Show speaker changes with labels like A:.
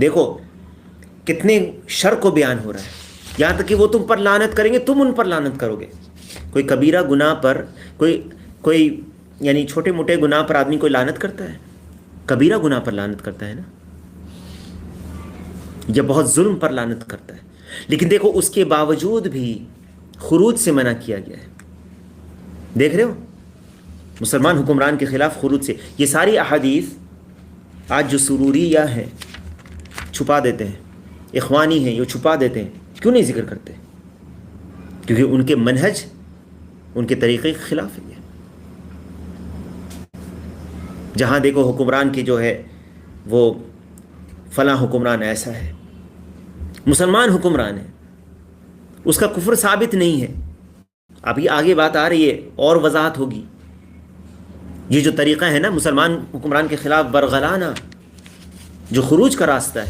A: دیکھو کتنے شر کو بیان ہو رہا ہے، یہاں تک کہ وہ تم پر لعنت کریں گے، تم ان پر لعنت کرو گے. کوئی کبیرہ گناہ پر کوئی یعنی چھوٹے موٹے گناہ پر آدمی کوئی لعنت کرتا ہے؟ کبیرہ گناہ پر لعنت کرتا ہے نا، یا بہت ظلم پر لعنت کرتا ہے. لیکن دیکھو اس کے باوجود بھی خروج سے منع کیا گیا ہے. دیکھ رہے ہو مسلمان حکمران کے خلاف خروج سے. یہ ساری احادیث آج جو سروریہ ہیں چھپا دیتے ہیں، اخوانی ہیں یہ چھپا دیتے ہیں، کیوں نہیں ذکر کرتے؟ کیونکہ ان کے منہج، ان کے طریقے کے خلاف ہے. جہاں دیکھو حکمران کی جو ہے وہ فلاں حکمران ایسا ہے، مسلمان حکمران ہے، اس کا کفر ثابت نہیں ہے. ابھی آگے بات آ رہی ہے اور وضاحت ہوگی. یہ جو طریقہ ہے نا مسلمان حکمران کے خلاف برغلانہ، جو خروج کا راستہ ہے،